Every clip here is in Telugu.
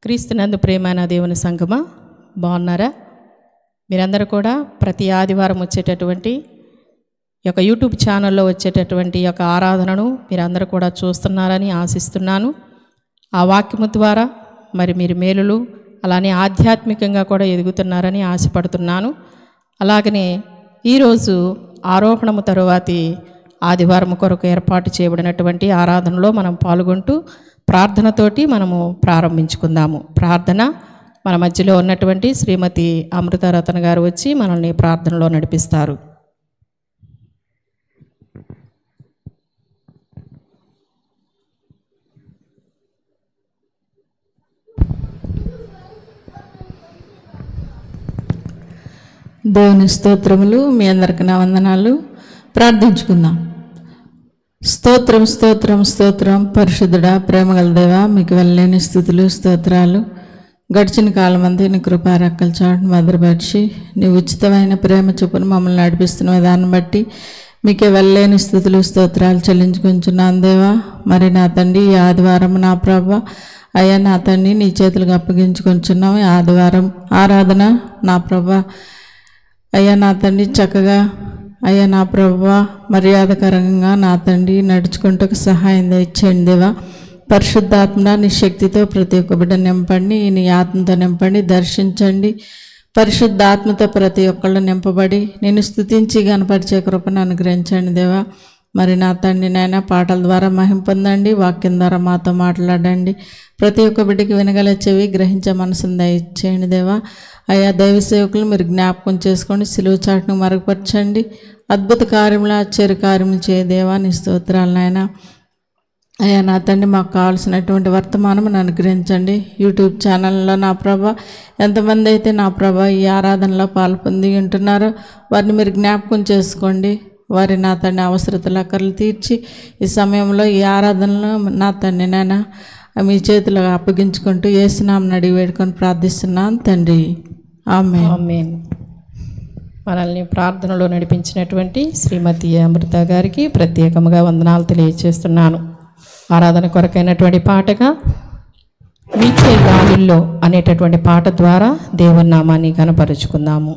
క్రీస్తునందు ప్రేమైన దేవుని సంగమా బాగున్నారా? మీరందరూ కూడా ప్రతి ఆదివారం వచ్చేటటువంటి ఈ యొక్క యూట్యూబ్ ఛానల్లో వచ్చేటటువంటి ఈ యొక్క ఆరాధనను మీరందరూ కూడా చూస్తున్నారని ఆశిస్తున్నాను. ఆ వాక్యము ద్వారా మరి మీరు మేలులు అలానే ఆధ్యాత్మికంగా కూడా ఎదుగుతున్నారని ఆశపడుతున్నాను. అలాగనే ఈరోజు ఆరోహణము తరువాతి ఆదివారం కొరకు ఏర్పాటు చేయబడినటువంటి ఆరాధనలో మనం పాల్గొంటూ ప్రార్థనతోటి మనము ప్రారంభించుకుందాము. ప్రార్థన మన మధ్యలో ఉన్నటువంటి శ్రీమతి అమృతారతన గారు వచ్చి మనల్ని ప్రార్థనలో నడిపిస్తారు. దేవుని స్తోత్రములు. మీ అందరికి నా వందనాలు. ప్రార్థించుకుందాం. స్తోత్రం స్తోత్రం స్తోత్రం. పరిశుద్ధుడా, ప్రేమగల దేవా, మీకు వెళ్ళలేని స్థుతులు స్తోత్రాలు. గడిచిన కాలం అంతా నీ కృపారెక్కల చాటును భద్రపరిచి నీ ఉచితమైన ప్రేమ చొప్పున మమ్మల్ని నడిపిస్తున్న విధానం బట్టి మీకే వెళ్ళలేని స్థుతులు స్తోత్రాలు చెల్లించుకుంటున్నాను దేవా. మరి నా తండ్రి, ఈ ఆదివారం నా ప్రభా అయ్యా నా తండ్రి నీ చేతులకు అప్పగించుకుంటున్నాము. ఈ ఆదివారం ఆరాధన నా ప్రభా అయ్యా నా తండ్రి చక్కగా అయ్యా నా ప్రభువా మర్యాదకరంగా నా తండ్రి నడుచుకుంటూ సహాయం దయచేయండి దేవా. పరిశుద్ధాత్మ నీ శక్తితో ప్రతి ఒక్క బిడ్డ నింపండి, నీ ఆత్మతో నింపండి, దర్శించండి. పరిశుద్ధాత్మతో ప్రతి ఒక్కళ్ళు నింపబడి నేను స్తుతించి గణపరిచే కృపను అనుగ్రహించండి దేవా. మరి నా తండ్రి నాయన పాటల ద్వారా మహిమ పొందండి, వాక్యం ద్వారా మాతో మాట్లాడండి. ప్రతి ఒక్క బిడ్డకి వినగల చెవి, గ్రహించే మనసును దయచేయండి దేవా. అయ్యా దైవ సేవకులు మీరు జ్ఞాపకం చేసుకోండి, సిలువ చాటును మరుగుపరచండి. అద్భుత కార్యములు, ఆశ్చర్య కార్యములు చేయదేవా. నీ స్తోత్రాలు నాయన. అయ్యా నా తండ్రి మాకు కావాల్సినటువంటి వర్తమానం అనుగ్రహించండి. యూట్యూబ్ ఛానల్లో నా ప్రభా ఎంతమంది అయితే నా ప్రభా ఈ ఆరాధనలో పాల్పొంది ఉంటున్నారో వారిని మీరు జ్ఞాపకం చేసుకోండి. వారి నా తండ్రి అవసరతలు అక్కర్లు తీర్చి ఈ సమయంలో ఈ ఆరాధనలో నా తండ్రి నాయన మీ చేతులు అప్పగించుకుంటూ యేసునామమున అడిగి వేడుకొని ప్రార్థిస్తున్నాను తండ్రి. ఆమేన్. ఆమేన్. మనల్ని ప్రార్థనలో నడిపించినటువంటి శ్రీమతి అమృత గారికి ప్రత్యేకంగా వందనాలు తెలియజేస్తున్నాను. ఆరాధన కొరకైనటువంటి పాటగా వీచే గాలుల్లో అనేటటువంటి పాట ద్వారా దేవుని నామాన్ని కనపరుచుకుందాము.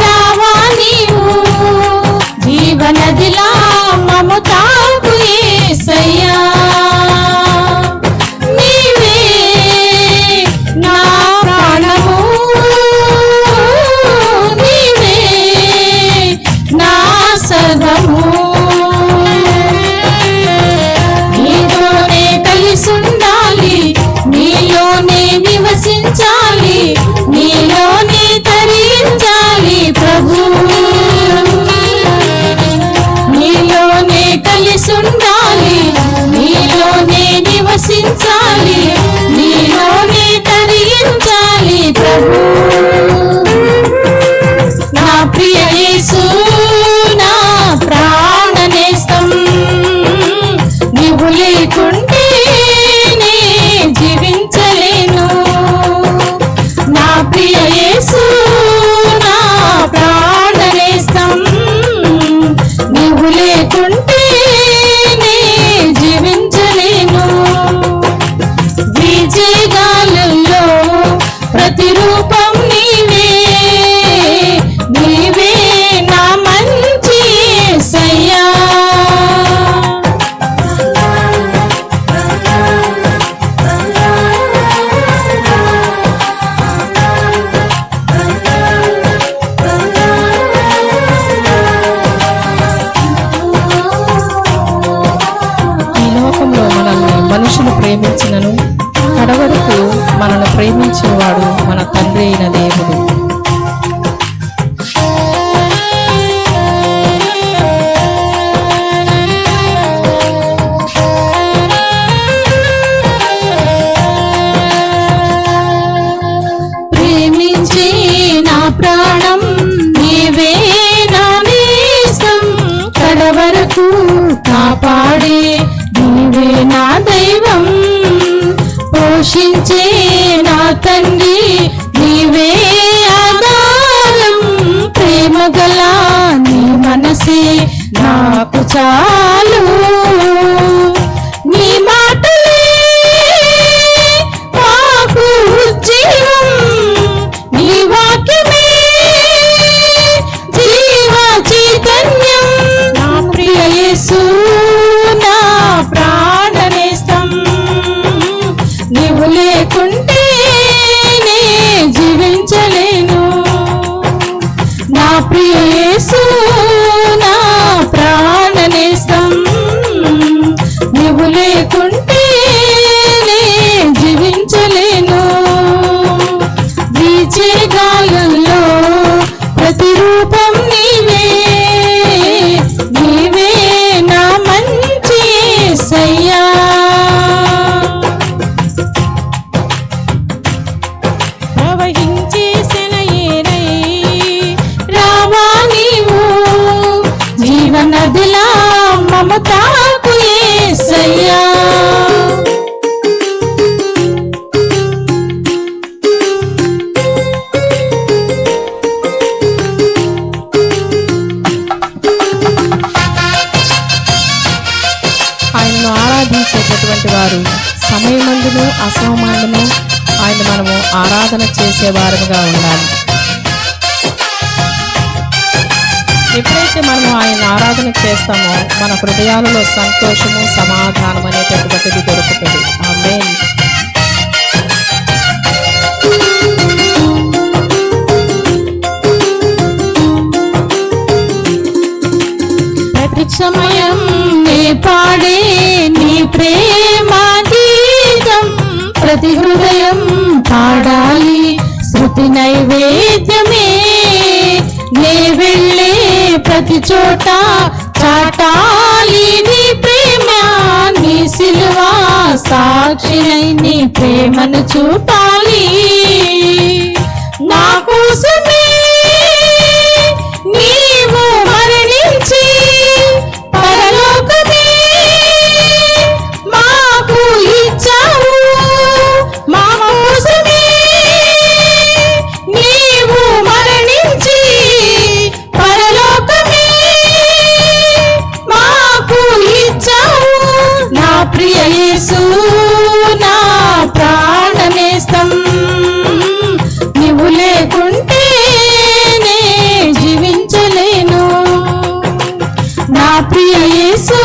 రావా నీవు ప్రేమించినను కడవరకు మనను ప్రేమించేవాడు మన తండ్రి అయిన దేవుడు. ప్రేమించి నా ప్రాణం నీవే నా నేస్తం, కడవరకు కాపాడే నీవే నా దైవం, పోషించే నా తండ్రి నీవే ఆధారం, ప్రేమగల నీ మనసే నాకు చాలు, నీ మాటలే నాకు ఉజ్జీవం, నీ వాక్యమే జీవ చైతన్యం, నా ప్రియ యేసు నా ప్రాణనేస్తం, నీవు లేకుంటే నే జీవించలేను, నా ప్రియ యేసు నా ప్రాణనేస్తం, నీవు లేకుంటే నే జీవించలేను. వీచే గాలుల్లో ప్రతిరూపం నీవే, నీవే నా మంచి యేసయ్యా. ప్రవహించే సెలయేరై రావా నీవు జీవనదిలా మమతాకు యేసయ్యా. ఆయనను ఆరాధించేటటువంటి వారు సమయమందును అసమమందును ఆయన మనము ఆరాధన చేసేవారుగా ఉండాలి. ఎప్పుడైతే మనము ఆయన ఆరాధన చేస్తామో మన హృదయాలలో సంతోషము సమాధానం అనేటటువంటిది దొరుకుతుంది. ఆమేన్. ప్రతి సమయం నే పాడే నీ ప్రేమ గీతం, ప్రతి హృదయం పాడాలి శృతి నైవేద్యమే, నే వెళ్ళే ప్రతి చోట చాటాలి నీ ప్రేమ, నీ సిలువ సాక్షినై నీ ప్రేమను చూపాలి, నా కోసమే నీవు మరణించి పరలోకమే మాకు ఇచ్చావు, మా కోసమే నీవు మరణించి పరలోకమే మాకు ఇచ్చావు, నా ప్రియ యేసు నా ప్రాణనేస్తం, నీవు లేకుంటే నే జీవించలేను, నా ప్రియ యేసు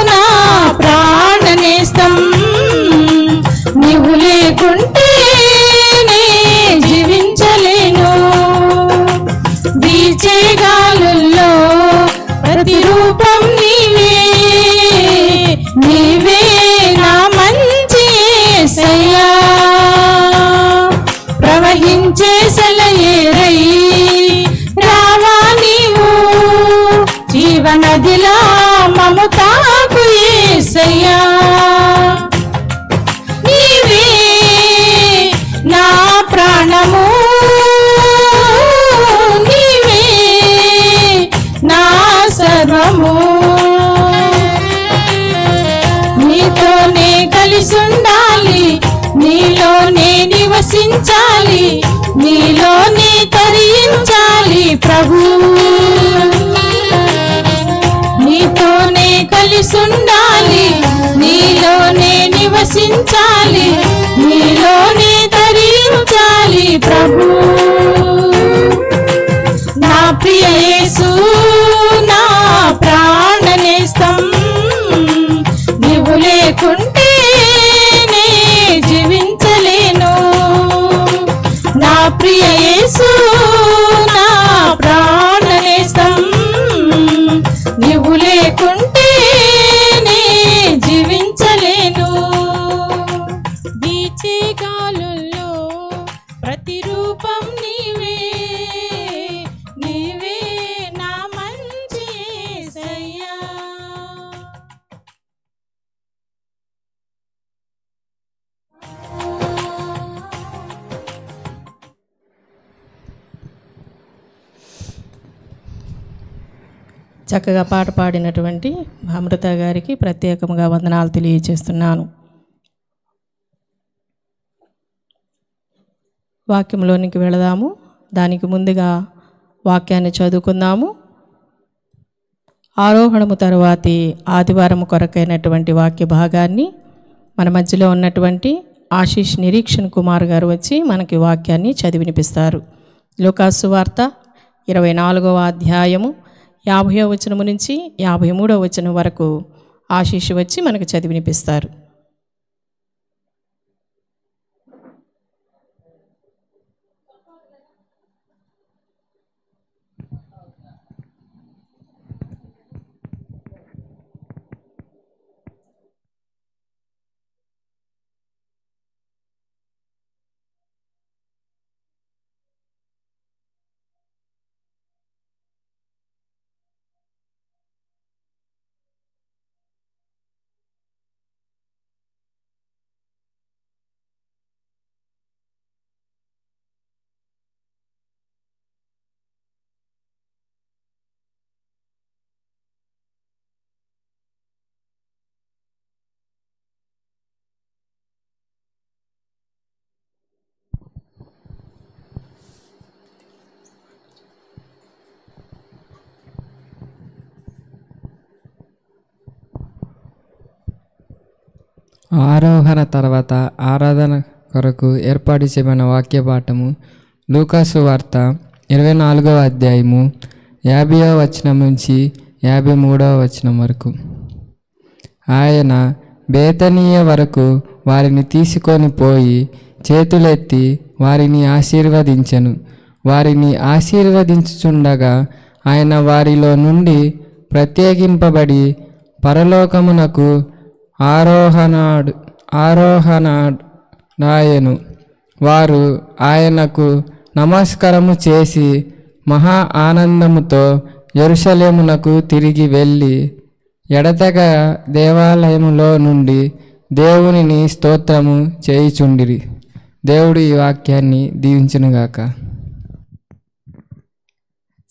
నా ప్రాణనేస్తం, నీవు లేకుంటే నే జీవించలేను. వీచే గాలుల్లో ప్రతిరూపం నీవే, నీవే నా మంచి యేసయ్యా. ప్రవహించే సెలయేరై రావా నీవు జీవనదిలా మమతాకు యేసయ్యా. నీవే నా ప్రాణము, నీవే నా సర్వము, నీతోనే కలిసుండాలి, నీలోనే నివసించాలి, నీలోనే తరించాలి ప్రభు, నీతోనే కలిసుండాలి, నీలోనే నివసించాలి, నీలోనే తరించాలి ప్రభు, నా ప్రియ యేసు నా ప్రాణనేస్తం, నీవు లేకుంటే నే జీవించలేను, నా ప్రియ యేసు నా ప్రాణనేస్తం, నీవు లేకుంటే నే జీవించలేను. చక్కగా పాట పాడినటువంటి అమృత గారికి ప్రత్యేకంగా వందనాలు తెలియజేస్తున్నాను. వాక్యంలోనికి వెళదాము. దానికి ముందుగా వాక్యాన్ని చదువుకుందాము. ఆరోహణము తరువాతి ఆదివారం కొరకైనటువంటి వాక్య భాగాన్ని మన మధ్యలో ఉన్నటువంటి ఆశీష్ నిరీక్షణ్ కుమార్ గారు వచ్చి మనకి వాక్యాన్ని చదివినిపిస్తారు. లూకాసు వార్త 24వ అధ్యాయము 50వ వచనము నుంచి 53వ వచనం వరకు ఆశీష్ వచ్చి మనకు చదివినిపిస్తారు. ఆరోహణ తర్వాత ఆరాధన కొరకు ఏర్పాటు చేయబడిన వాక్య పాఠము లూకాసు వార్త 24వ అధ్యాయము 50వ వచనం నుంచి 53వ వచనం వరకు. ఆయన బేతనీయ వరకు వారిని తీసుకొని పోయి చేతులెత్తి వారిని ఆశీర్వదించెను. వారిని ఆశీర్వదించుచుండగా ఆయన వారిలో నుండి ప్రత్యేకింపబడి పరలోకమునకు ఆరోహణాయను. వారు ఆయనకు నమస్కారము చేసి మహా ఆనందముతో యెరూషలేమునకు తిరిగి వెళ్ళి ఎడతెగ దేవాలయములో నుండి దేవునిని స్తోత్రము చేయుచుండిరి. దేవుడు ఈ వాక్యాన్ని దీవించునుగాక.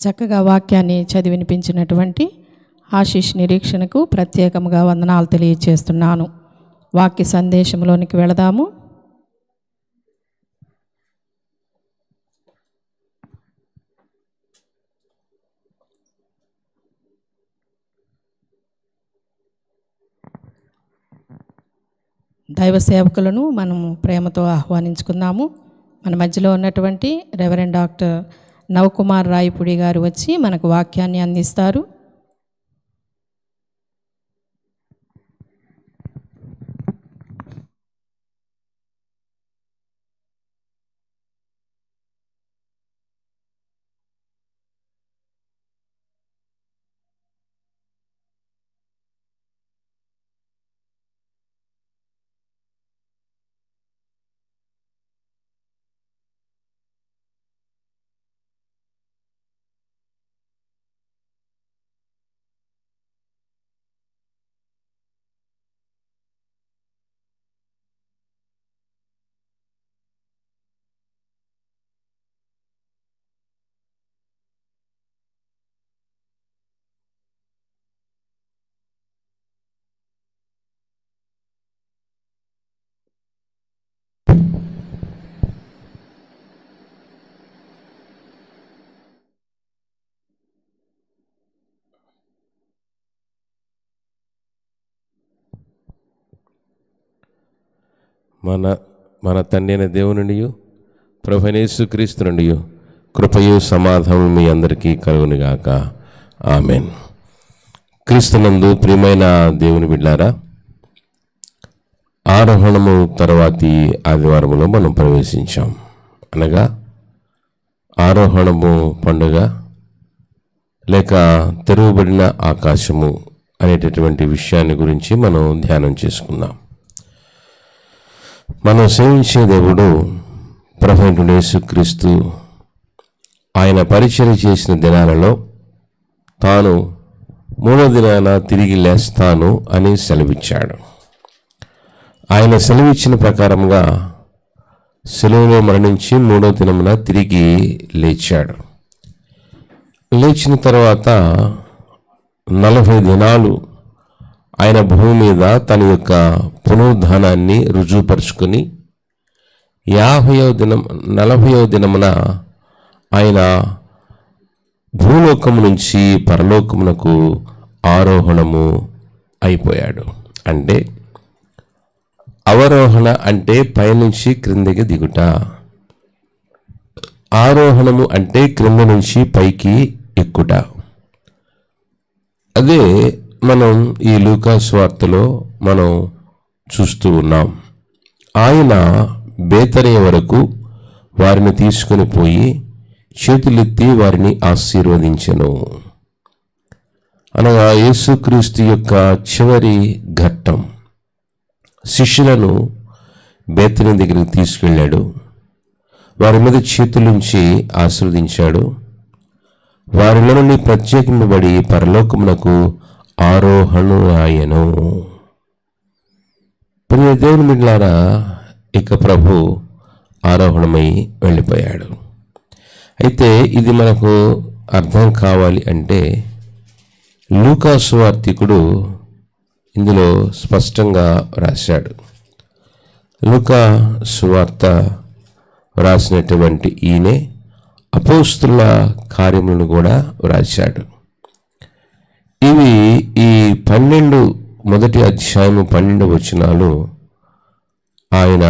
చక్కగా వాక్యాన్ని చదివినిపించినటువంటి ఆశీష్ నిరీక్షణకు ప్రత్యేకంగా వందనాలు తెలియజేస్తున్నాను. వాక్య సందేశంలోనికి వెళదాము. దైవ సేవకులను మనము ప్రేమతో ఆహ్వానించుకుందాము. మన మధ్యలో ఉన్నటువంటి రెవరెండ్ డాక్టర్ నవకుమార్ రాయపుడి గారు వచ్చి మనకు వాక్యాన్ని అందిస్తారు. మన తండ్రి అయిన దేవుని నుండి ప్రభువైన యేసుక్రీస్తు నుండి కృపయు సమాధానం మీ అందరికీ కలుగునుగాక. ఆమెన్. క్రీస్తునందు ప్రియమైన దేవుని బిడ్డారా, ఆరోహణము తర్వాతి ఆదివారంలో మనం ప్రవేశించాం. అనగా ఆరోహణము పండుగ లేక తెరవబడిన ఆకాశము అనేటటువంటి విషయాన్ని గురించి మనం ధ్యానం చేసుకుందాం. మనం సేవించే దేవుడు ప్రభువైన యేసుక్రీస్తు ఆయన పరిచర్య చేసిన దినాలలో తాను 3వ దినాన తిరిగి లేస్తాను అని సెలవిచ్చాడు. ఆయన సెలవిచ్చిన ప్రకారంగా శిలువలో మరణించి 3వ దినమున తిరిగి లేచాడు. లేచిన తర్వాత 40 దినాలు ఆయన భూమి మీద తన యొక్క పునరుద్ధానాన్ని రుజువుపరుచుకొని 40వ దినమున ఆయన భూలోకము నుంచి పరలోకమునకు ఆరోహణము అయిపోయాడు. అంటే అవరోహణ అంటే పైనుంచి క్రిందికి దిగుట, ఆరోహణము అంటే క్రింద నుంచి పైకి ఎక్కుట. అదే మనం ఈ లూకా సువార్తలో మనం చూస్తూ ఉన్నాం. ఆయన బేతనియ వరకు వారిని తీసుకుని పోయి చేతులెత్తి వారిని ఆశీర్వదించెను. అనగా యేసుక్రీస్తు యొక్క చివరి ఘట్టం. శిష్యులను బేతనియ దగ్గరికి తీసుకెళ్ళాడు, వారి మీద చేతులుంచి ఆశీర్వదించాడు. వారిలో నుండి ప్రత్యేకింపబడి పరలోకమునకు ఆరోహణుడాయెను. ప్రియ దేవుని బిడ్డలారా, ఇక ప్రభు ఆరోహణమై వెళ్ళిపోయాడు. అయితే ఇది మనకు అర్థం కావాలి అంటే లూకా సువార్తికుడు ఇందులో స్పష్టంగా రాశాడు. లూకా సువార్త రాసినటువంటి ఈయనే అపోస్తుల కార్యములను కూడా రాశాడు. ఇవి ఈ 12 మొదటి అధ్యాయము 12 వచనాలు ఆయన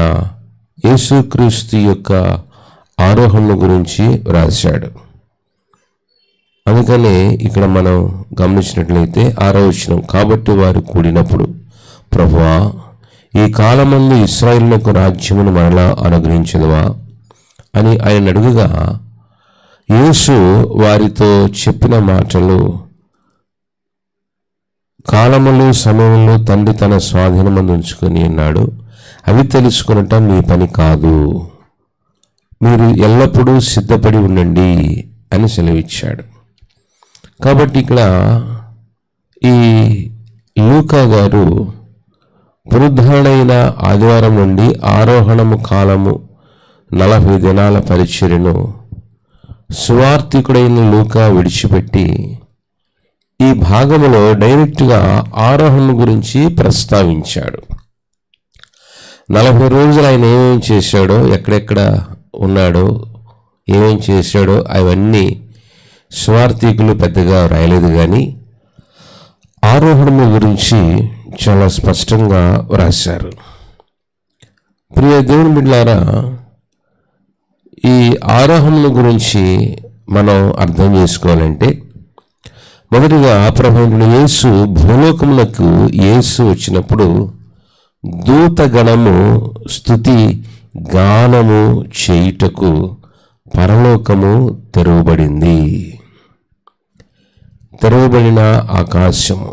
యేసుక్రీస్తు యొక్క ఆరోహణ గురించి రాశాడు. అందుకనే ఇక్కడ మనం గమనించినట్లయితే 6వ వచనం, కాబట్టి వారు కూడినప్పుడు ప్రభువా ఈ కాలమందు ఇశ్రాయేలునకు రాజ్యమును మరలా అనుగ్రహించదువా అని ఆయన అడుగుగా యేసు వారితో చెప్పిన మాటలు, కాలములు సమయంలో తండ్రి తన స్వాధీనమందు ఉంచుకొని ఉన్నాడు, అవి తెలుసుకొనటం మీ పని కాదు, మీరు ఎల్లప్పుడూ సిద్ధపడి ఉండండి అని సెలవిచ్చాడు. కాబట్టి ఇక్కడ ఈ లూకా గారు పునరుద్ధరణైన ఆదివారం నుండి ఆరోహణము కాలము 40 దినాల పరిచర్యను సువార్తికుడైన లూకా విడిచిపెట్టి ఈ భాగములో డైరెక్ట్గా ఆరోహణ గురించి ప్రస్తావించాడు. 40 రోజులు ఆయన ఏమేం చేశాడో, ఎక్కడెక్కడ ఉన్నాడో, ఏమేం చేశాడో అవన్నీ సువార్తికులు పెద్దగా రాయలేదు, కానీ ఆరోహణము గురించి చాలా స్పష్టంగా రాశారు. ప్రియ దేవుని బిడ్డలారా, ఈ ఆరోహణ గురించి మనం అర్థం చేసుకోవాలంటే మొదటిగా ప్రభువైన యేసు భూలోకములకు యేసు వచ్చినప్పుడు దూతగణము స్తుతి గానము చేయుటకు పరలోకము తెరవబడింది. తెరవబడిన ఆకాశము.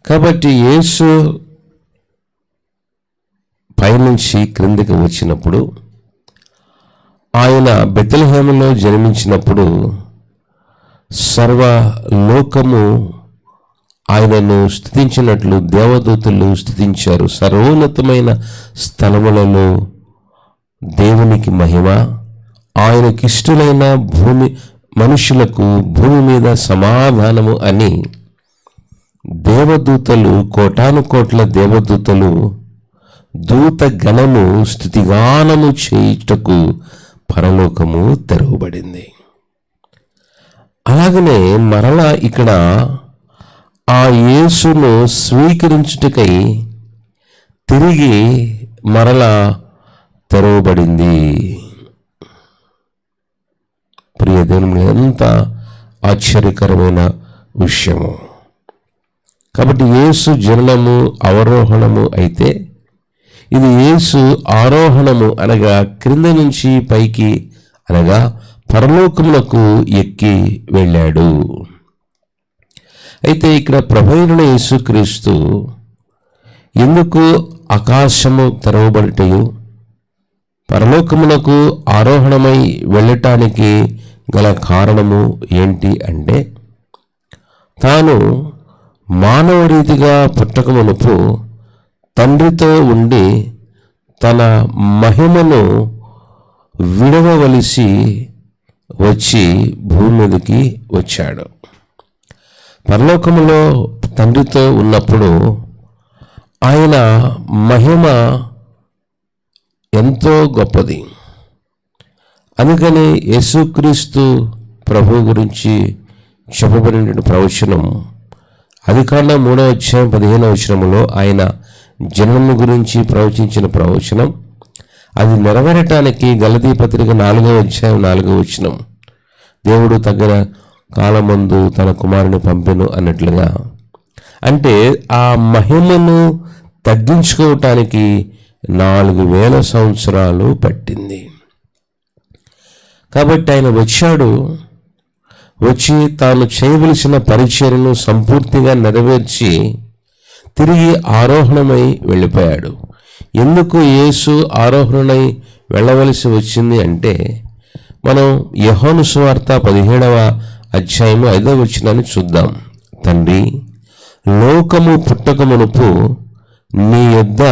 కాబట్టి యేసు పైనుంచి క్రిందికి వచ్చినప్పుడు, ఆయన బెత్లెహేములో జన్మించినప్పుడు సర్వలోకము ఆయనను స్తుతించినట్లు దేవదూతలు స్తుతించారు. సర్వోన్నతమైన స్థలములలో దేవునికి మహిమ, ఆయనకిష్టులైన మనుషులకు భూమి మీద సమాధానము అని దేవదూతలు, కోటాను కోట్ల దేవదూతలు దూత గణము స్తుతిగానము చేయుటకు పరలోకము తెరవబడింది. అలాగనే మరలా ఇక్కడ ఆ యేసును స్వీకరించుటకై తిరిగి మరలా తెరవబడింది. ప్రియ దేవుని, ఎంత ఆశ్చర్యకరమైన విషయము. కాబట్టి యేసు జననము అవరోహణము అయితే, ఇది యేసు ఆరోహణము అనగా క్రింద నుంచి పైకి అనగా పరలోకములకు ఎక్కి వెళ్ళాడు. అయితే ఇక్కడ ప్రభువైన యేసుక్రీస్తు ఎందుకు ఆకాశము తెరవబడటయు పరలోకములకు ఆరోహణమై వెళ్ళటానికి గల కారణము ఏంటి అంటే, తాను మానవ రీతిగా పుట్టకమునుపు తండ్రితో ఉండి తన మహిమను విడవవలసి వచ్చి భూమి మీదకి వచ్చాడు. పరలోకములో తండ్రితో ఉన్నప్పుడు ఆయన మహిమ ఎంతో గొప్పది. అందుకని యేసుక్రీస్తు ప్రభు గురించి చెప్పబడిన ప్రవచనం ఆదికాండం 3:15 ఆయన జన్మము గురించి ప్రవచించిన ప్రవచనం అది నెరవేరటానికి గలతీ పత్రిక 4:4 దేవుడు తగిన కాలమందు తన కుమారుని పంపెను అన్నట్లుగా, అంటే ఆ మహిమను తగ్గించుకోవటానికి 4000 సంవత్సరాలు పట్టింది. కాబట్టి ఆయన వచ్చి తాను చేయవలసిన పరిచర్యను సంపూర్తిగా నెరవేర్చి తిరిగి ఆరోహణమై వెళ్ళిపోయాడు. ఎందుకు యేసు ఆరోహణమై వెళ్ళవలసి వచ్చింది అంటే, మనం యోహాను సువార్త 17:5 చూద్దాం. తండ్రి, లోకము పుట్టకమునుపు నీ యొద్ద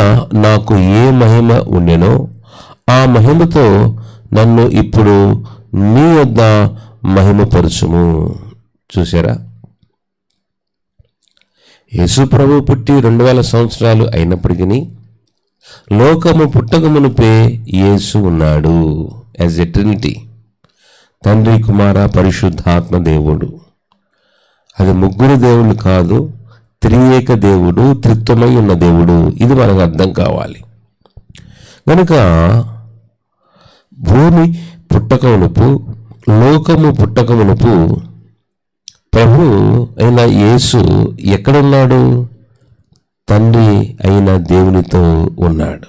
నాకు ఏ మహిమ ఉండెనో ఆ మహిమతో నన్ను ఇప్పుడు నీ యొద్ద మహిమపరచుము. చూసారా, యేసు ప్రభు పుట్టి 2000 సంవత్సరాలు అయినప్పటికీ లోకము పుట్టకమునుపే యేసు ఉన్నాడు. యాజ్ ఎ ట్రినిటీ, తండ్రి, కుమార, పరిశుద్ధాత్మ దేవుడు. అది ముగ్గురు దేవుళ్ళు కాదు, త్రియేక దేవుడు, త్రిత్వమై ఉన్న దేవుడు. ఇది మనకు అర్థం కావాలి. కనుక భూమి పుట్టకమునుపు, లోకము పుట్టకమునుపు ప్రభు అయిన యేసు ఎక్కడున్నాడు? తండ్రి అయిన దేవునితో ఉన్నాడు.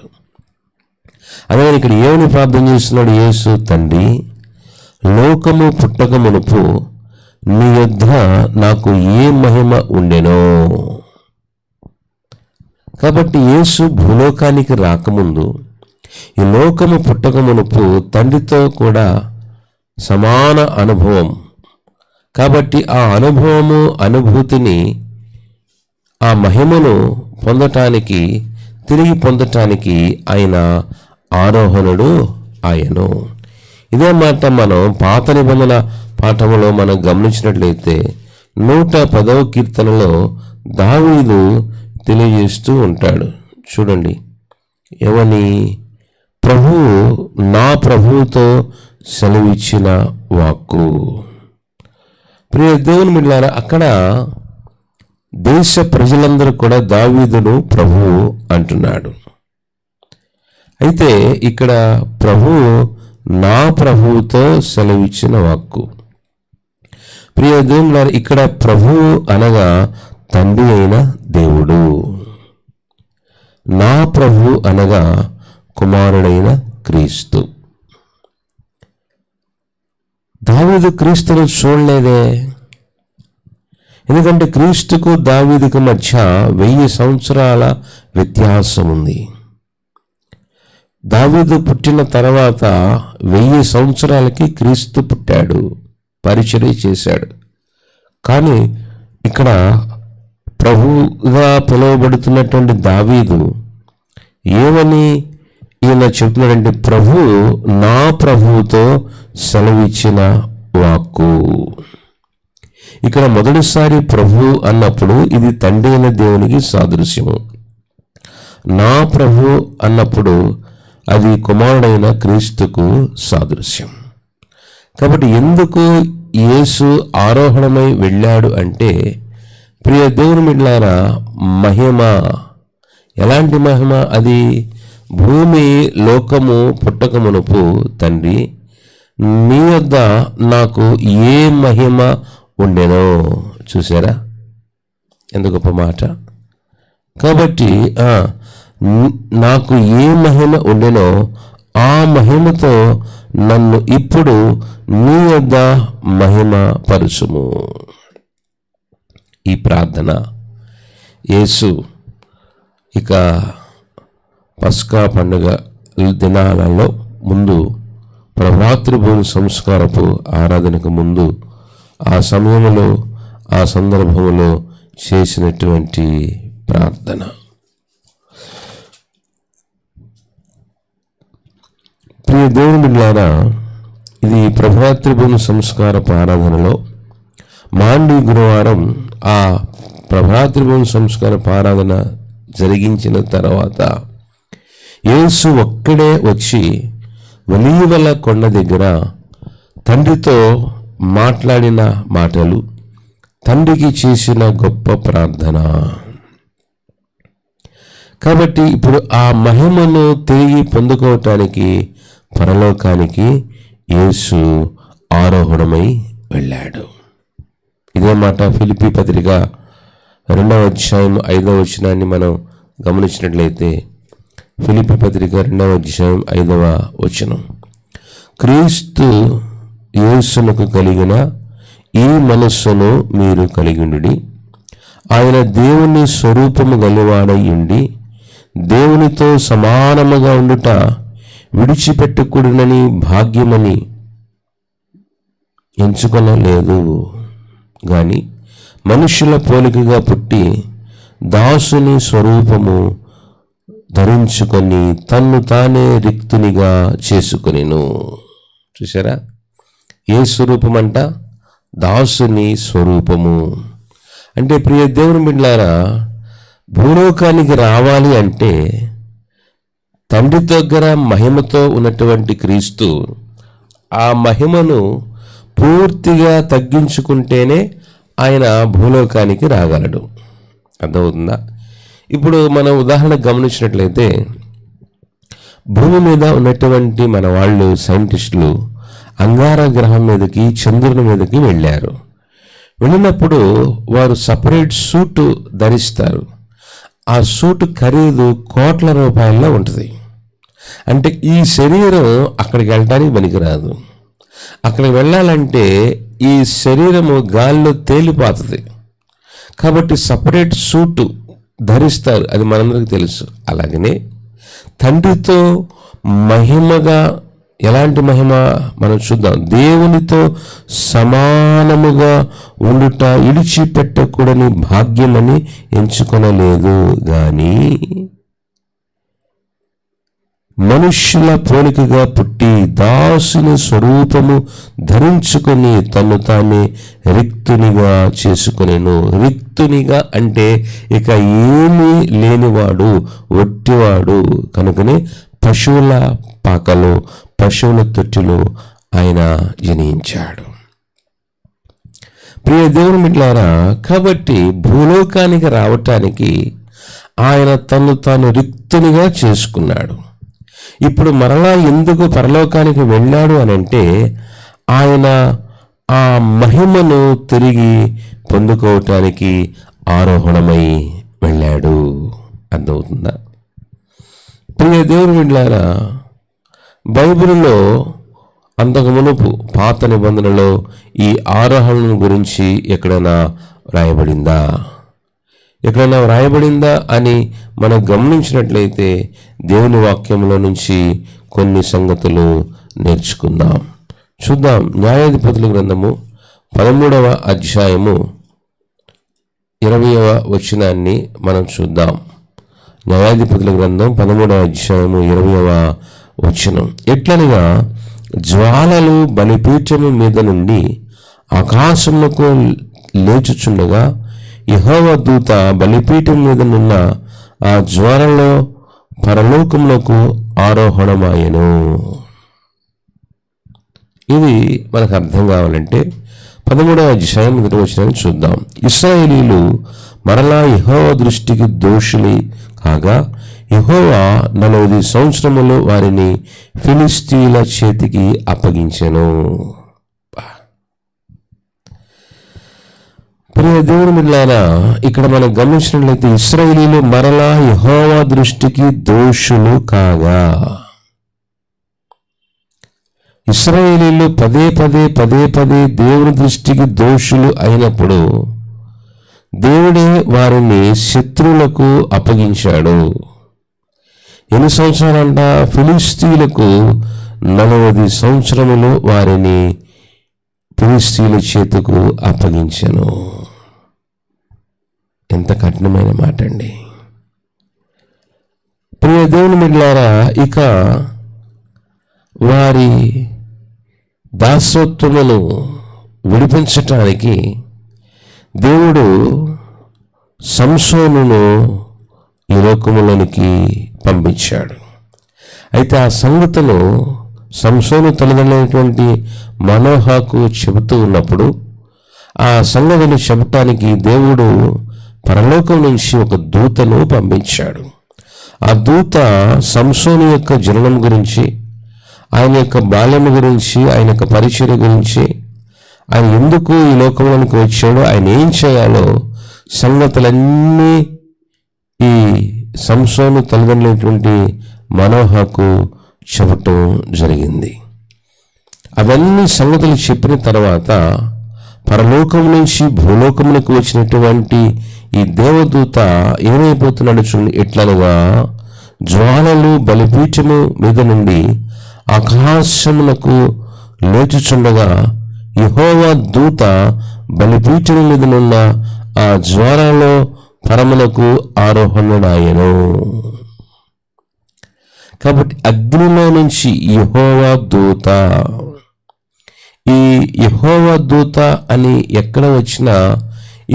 అదే ఇక్కడ ఏమని ప్రార్థన చేస్తున్నాడు యేసు? తండ్రి, లోకము పుట్టకమునుపు నీ యొద్ద నాకు ఏ మహిమ ఉండెనో. కాబట్టి యేసు భూలోకానికి రాకముందు ఈ లోకము పుట్టకమునుపు తండ్రితో కూడా సమాన అనుభవం. కాబట్టి ఆ అనుభవము, అనుభూతిని, ఆ మహిమను పొందటానికి, తిరిగి పొందటానికి ఆయన ఆరోహణుడు ఆయను. ఇదే మాట మనం పాత నిబంధన పాఠములో మనం గమనించినట్లయితే 110వ కీర్తనలో దావీదు తెలియజేస్తూ ఉంటాడు. చూడండి, ఏమని? ప్రభువు నా ప్రభువుతో సెలవిచ్చిన వాక్కు. ప్రియ దేవుని బిడ్డలారా, అక్కడ దేశ ప్రజలందరూ కూడా దావీదును ప్రభువు అంటున్నాడు. అయితే ఇక్కడ ప్రభువు నా ప్రభువుతో సెలవిచ్చిన వాక్కు. ప్రియ దేవుని బిడ్డలారా, ఇక్కడ ప్రభువు అనగా తండ్రి అయిన దేవుడు, నా ప్రభు అనగా కుమారుడైన క్రీస్తు. దావీదు క్రీస్తును చూడలేదే, ఎందుకంటే క్రీస్తుకు దావీదుకు మధ్య 1000 సంవత్సరాల వ్యత్యాసం ఉంది. దావీదు పుట్టిన తర్వాత 1000 సంవత్సరాలకి క్రీస్తు పుట్టాడు, పరిచర్య చేశాడు. కానీ ఇక్కడ ప్రభువుగా పిలువబడుతున్నటువంటి దావీదు ఏమని ఈయన చెప్తున్నాడంటే, ప్రభు నా ప్రభువుతో సెలవిచ్చిన వాక్కు. ఇక్కడ మొదటిసారి ప్రభు అన్నప్పుడు ఇది తండ్రి అయిన దేవునికి సాదృశ్యము. నా ప్రభు అన్నప్పుడు అది కుమారుడైన క్రీస్తుకు సాదృశ్యం. కాబట్టి ఎందుకు యేసు ఆరోహణమై వెళ్ళాడు అంటే, ప్రియ దేవుని బిడ్డలారా, మహిమ. ఎలాంటి మహిమ అది? భూమి లోకము పుట్టకమునుపు తండ్రి నీ వద్ద నాకు ఏ మహిమ ఉండెనో. చూసారా ఎంత గొప్ప మాట. కాబట్టి నాకు ఏ మహిమ ఉండెనో ఆ మహిమతో నన్ను ఇప్పుడు నీ వద్ద మహిమ పరుచుము. ఈ ప్రార్థన యేసు ఇక పస్కా పండుగ దినాలలో ముందు, ప్రభాతృ భూమి సంస్కారపు ఆరాధనకు ముందు, ఆ సమయంలో, ఆ సందర్భంలో చేసినటువంటి ప్రార్థన. ప్రియ దేవుని బిడ్డలారా, ఇది ప్రభాతృ భూమి సంస్కారపు ఆరాధనలో మాండి గురువారం ఆ ప్రభాద్రిభం సంస్కార ఆరాధన జరిగించిన తర్వాత యేసు ఒక్కడే వచ్చి ఒలీవల కొండ దగ్గర తండ్రితో మాట్లాడిన మాటలు, తండ్రికి చేసిన గొప్ప ప్రార్థన. కాబట్టి ఇప్పుడు ఆ మహిమను తిరిగి పొందుకోవటానికి పరలోకానికి యేసు ఆరోహణమై వెళ్ళాడు. ఇదే మాట ఫిలిప్పీ పత్రిక 2వ అధ్యాయం 5వ వచనాన్ని మనం గమనించినట్లయితే, ఫిలిప్పీ పత్రిక 2వ అధ్యాయం 5వ వచనం, క్రీస్తు యేసునకు కలిగిన ఈ మనస్సును మీరు కలిగియుండుడి. ఆయన దేవుని స్వరూపము గలవాడై ఉండి దేవునితో సమానముగా ఉండుట విడిచిపెట్టకూడనని భాగ్యమని ఎంచుకొనలేదు, గాని మనుష్యుల పోలికగా పుట్టి దాసుని స్వరూపము ధరించుకొని తన్ను తానే రిక్తునిగా చేసుకొనెను. చూసారా, ఏ స్వరూపం అంట? దాసుని స్వరూపము. అంటే ప్రియ దేవుని బిడ్డలారా, భూలోకానికి రావాలి అంటే తండ్రి దగ్గర మహిమతో ఉన్నటువంటి క్రీస్తు ఆ మహిమను పూర్తిగా తగ్గించుకుంటేనే ఆయన భూలోకానికి రాగలడు. అర్థమవుతుందా? ఇప్పుడు మనం ఉదాహరణ గమనించినట్లయితే, భూమి మీద ఉన్నటువంటి మన వాళ్ళు సైంటిస్టులు అంగార గ్రహం మీదకి, చంద్రుని మీదకి వెళ్ళారు. వెళ్ళినప్పుడు వారు సపరేట్ సూటు ధరిస్తారు. ఆ సూటు ఖరీదు కోట్ల రూపాయల్లో ఉంటుంది. అంటే ఈ శరీరం అక్కడికి వెళ్ళడానికి పనికిరాదు. అక్కడికి వెళ్ళాలంటే ఈ శరీరము గాల్లో తేలిపోతుంది. కాబట్టి సపరేట్ సూటు ధరిస్తారు, అది మనందరికీ తెలుసు. అలాగనే తండ్రితో మహిమగా, ఎలాంటి మహిమ మనం చూద్దాం, దేవునితో సమానముగా ఉండుట విడిచిపెట్టకూడని భాగ్యమని ఎంచుకొనలేదు, గాని మనుష్యుల పోలికగా పుట్టి దాసుని స్వరూపము ధరించుకొని తను తానే రిక్తునిగా చేసుకొనెను. రిక్తునిగా అంటే ఇక ఏమీ లేనివాడు, ఒట్టివాడు. కనుకనే పశువుల పాకలో, పశువుల తొట్టిలో ఆయన జనించాడు. ప్రియ దేవుని బిడ్డలారా, కాబట్టి భూలోకానికి రావటానికి ఆయన తను తాను రిక్తునిగా చేసుకున్నాడు. ఇప్పుడు మరలా ఎందుకు పరలోకానికి వెళ్ళాడు అని అంటే, ఆయన ఆ మహిమను తిరిగి పొందుకోవటానికి ఆరోహణమై వెళ్ళాడు. అర్థమవుతుందా? ప్రియ దేవుని బిడ్డలారా, బైబిల్లో అంతకు మునుపు పాత నిబంధనలో ఈ ఆరోహణం గురించి ఎక్కడైనా వ్రాయబడిందా? ఎక్కడైనా వ్రాయబడిందా అని మనం గమనించినట్లయితే దేవుని వాక్యంలో నుంచి కొన్ని సంగతులు నేర్చుకుందాం. చూద్దాం. న్యాయాధిపతుల గ్రంథము 13వ అధ్యాయము 20వ వచనాన్ని మనం చూద్దాం. న్యాయాధిపతుల గ్రంథం 13వ అధ్యాయము 20వ వచనం, ఎట్లనగా జ్వాలలు బలిపీఠము మీద నుండి ఆకాశములకు లేచుచుండగా యెహోవా దూత బలిపీఠం మీద నున్న ఆ జ్వాలలో పరలోకములకు ఆరోహణమాయెను. ఇది మనకు అర్థం కావాలంటే 13వ అధ్యాయం 1వ వచనాన్ని చూద్దాం. ఇశ్రాయేలీలు మరలా యెహోవా దృష్టికి దోషులు కాగా యెహోవా 40 సంవత్సరములు వారిని ఫిలిష్తీయుల చేతికి అప్పగించెను. ప్రియ దేవుని బిడ్డలారా, ఇక్కడ మనం గమనించినట్లయితే ఇశ్రాయేలీలు మరలా యెహోవా దృష్టికి దోషులు కాగా, ఇశ్రాయేలీలు పదే పదే దేవుని దృష్టికి దోషులు అయినప్పుడు దేవుడే వారిని శత్రువులకు అప్పగించాడు. ఎన్ని సంవత్సరాలంట? ఫిలిష్తీయులకు 40 సంవత్సరములు వారిని ఫిలిష్తీయుల చేతుకు అప్పగించెను. ఎంత కఠినమైన మాట అండి. ప్రియ దేవుని బిడ్డలారా, ఇక వారి దాసత్వమును విడిపించటానికి దేవుడు సంసోనును ఈ లోకములోనికి పంపించాడు. అయితే ఆ సంగతులు సంసోను తల్లిదండ్రులైనటువంటి మనోహకు చెబుతూ ఉన్నప్పుడు ఆ సంగతులు చెప్పటానికి దేవుడు పరలోకం నుంచి ఒక దూతను పంపించాడు. ఆ దూత సంసోను యొక్క జననం గురించి, ఆయన యొక్క బాల్యం గురించి, ఆయన యొక్క పరిచర్య గురించి, ఆయన ఎందుకు ఈ లోకంలోనికి వచ్చాడో, ఆయన ఏం చేయాలో సంగతులన్నీ ఈ సంసోను తల్లిదండ్రులైనటువంటి మనోహకు చెప్పటం జరిగింది. అవన్నీ సంగతులు చెప్పిన తర్వాత పరలోకం నుంచి భూలోకములకు వచ్చినటువంటి ఈ దేవదూత ఏమైపోతున్నాడు చూడండి. ఎట్లనగా జ్వాలలు బలిపీఠము మీద నుండి ఆకాశమునకు లేచుచుండగా యెహోవా దూత బలిపీఠము మీదనున్న ఆ జ్వాలలో పరమునకు ఆరోహణుడాయెను. కాబట్టి అగ్నిలో నుంచి యెహోవా దూత, ఈ యెహోవా దూత అని ఎక్కడ వచ్చినా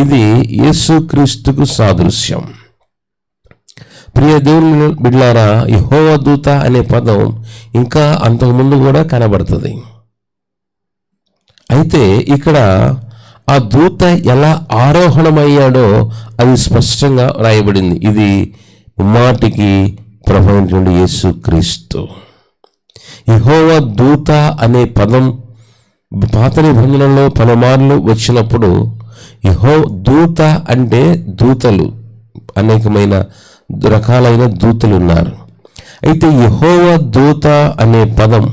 ఇది యేసుక్రీస్తుకు సాదృశ్యం. ప్రియ దేవుని బిడ్డలారా, యెహోవా దూత అనే పదం ఇంకా అంతకుముందు కూడా కనబడుతుంది. అయితే ఇక్కడ ఆ దూత ఎలా ఆరోహణమయ్యాడో అది స్పష్టంగా రాయబడింది. ఇది మాటికి ప్రభువైనటువంటి యేసుక్రీస్తు. యెహోవా దూత అనే పదం పాత నిబంధనలో పలుమార్లు వచ్చినప్పుడు దూత అంటే దూతలు, అనేకమైన రకాలైన దూతలు ఉన్నారు. అయితే యెహోవా దూత అనే పదం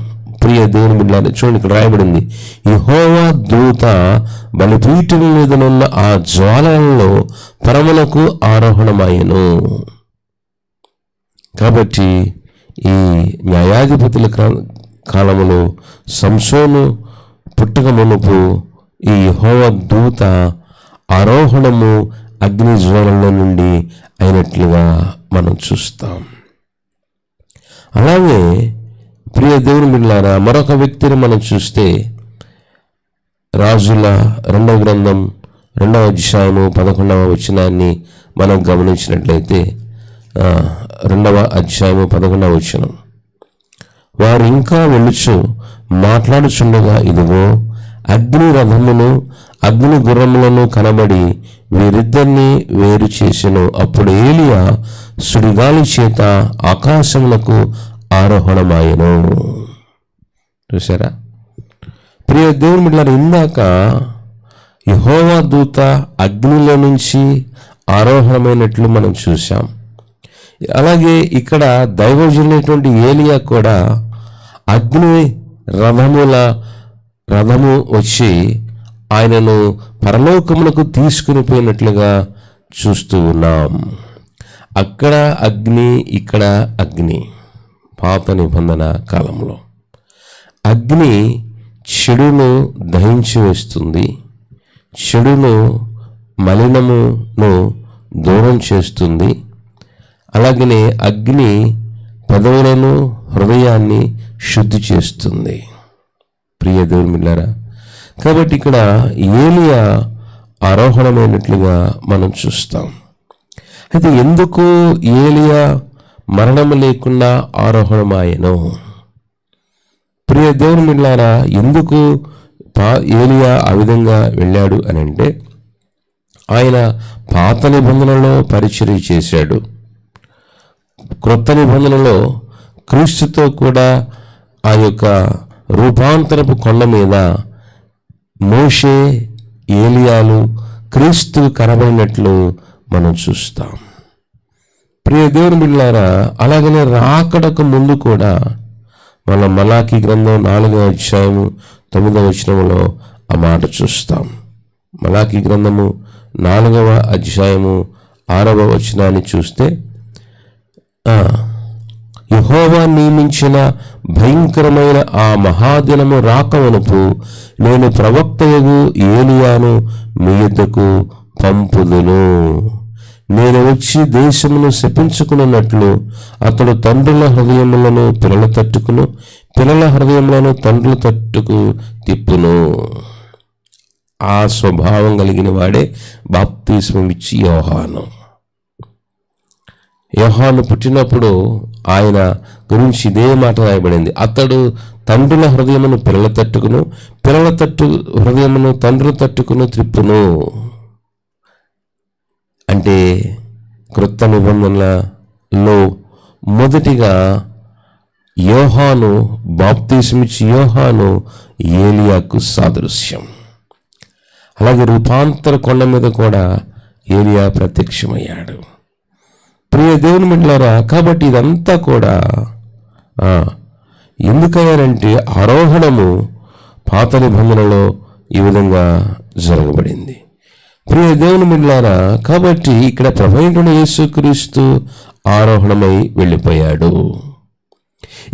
ప్రియ దేవుని బిడ్డలారా చూడండి, ఇక్కడ రాయబడింది యెహోవా దూత బలిపీఠం మీదనున్న ఆ జ్వాలలలో పరమునకు ఆరోహణమయ్యెను. కాబట్టి ఈ న్యాయాధిపతుల కాలములో సంసోను పుట్టక మునుపు ఈ యెహోవా దూత ఆరోహణము అగ్ని జ్వాలల నుండి అయినట్లుగా మనం చూస్తాం. అలాగే ప్రియ దేవుని బిడ్డలారా మరొక వ్యక్తిని మనం చూస్తే రాజుల 2వ గ్రంథం 2వ అధ్యాయము 11వ వచనాన్ని మనం గమనించినట్లయితే 2వ అధ్యాయము 11వ వచనం, వారు ఇంకా వెళ్ళుచు మాట్లాడుచుండగా ఇదిగో అగ్ని రథమును అగ్ని గుర్రములను కనబడి వీరిద్దరిని వేరు చేసెను. అప్పుడు ఏలియా సుడిగాలి చేత ఆకాశములకు ఆరోహణమాయెను. చూసారా ప్రియ దేవుని బిడ్డలారా, ఇందాక యెహోవా దూత అగ్నిలో నుంచి ఆరోహణమైనట్లు మనం చూసాం. అలాగే ఇక్కడ దైవజనుడైనటువంటి ఏలియా కూడా అగ్ని రథము వచ్చి ఆయనను పరలోకమునకు తీసుకుని పోయినట్లుగా చూస్తూ ఉన్నాం. అక్కడ అగ్ని, ఇక్కడ అగ్ని. పాత నిబంధన కాలంలో అగ్ని చెడును దహించి వేస్తుంది, చెడును మలినమును దూరం చేస్తుంది. అలాగనే అగ్ని పెదవులను హృదయాన్ని శుద్ధి చేస్తుంది. ప్రియ దేవుని బిడ్డలారా, కాబట్టి ఇక్కడ ఏలియా ఆరోహణమైనట్లుగా మనం చూస్తాం. అయితే ఎందుకు ఏలియా మరణము లేకుండా ఆరోహణమాయెను? ప్రియ దేవుని బిడ్డలారా, ఎందుకు ఏలియా ఆ విధంగా వెళ్ళాడు అని అంటే, ఆయన పాత నిబంధనలో పరిచర్య చేశాడు. క్రొత్త నిబంధనలో క్రీస్తుతో కూడా ఆ యొక్క రూపాంతరపు కొండ మీద మోషే, ఏలియాలు క్రీస్తు కనబడినట్లు మనం చూస్తాం. ప్రియ దేవుని బిడ్డలారా, అలాగనే రాకడకు ముందు కూడా మన మలాకీ గ్రంథం 4వ అధ్యాయము 9వ వచనంలో ఆ మాట చూస్తాం. మలాకీ గ్రంథము 4వ అధ్యాయము 6వ వచనాన్ని చూస్తే, యెహోవా నియమించిన భయంకరమైన ఆ మహాదినము రాకవనుపు నేను ప్రవక్తయగు ఏలియాను మీ యొద్దకు పంపుదును. నేను వచ్చి దేశమును శపించుకున్నట్లు అతడు తండ్రుల హృదయములను పిల్లల తట్టుకును, పిల్లల హృదయములను తండ్రుల తట్టుకు తిప్పును. ఆ స్వభావం కలిగిన వాడే బాప్తిస్మం ఇచ్చి యోహాను. యోహాను పుట్టినప్పుడు ఆయన గురించి ఇదే మాట రాయబడింది, అతడు తండ్రుల హృదయమును పిల్లల తట్టుకును, పిల్లల హృదయమును తండ్రుల తట్టుకును త్రిప్పును. అంటే క్రొత్త నిబంధనలలో మొదటిగా యోహాను, బాప్తిస్మిచ్చి యోహాను ఏలియాకు సాదృశ్యం. అలాగే రూపాంతర కొండ మీద కూడా ఏలియా ప్రత్యక్షమయ్యాడు. ప్రియ దేవుని బిడ్డలారా, కాబట్టి ఇదంతా కూడా ఎందుకయ్యారంటే ఆరోహణము పాత నిబంధనలో ఈ విధంగా జరగబడింది. ప్రియ దేవుని బిడ్డలారా, కాబట్టి ఇక్కడ ప్రభువైన యేసుక్రీస్తు ఆరోహణమై వెళ్ళిపోయాడు.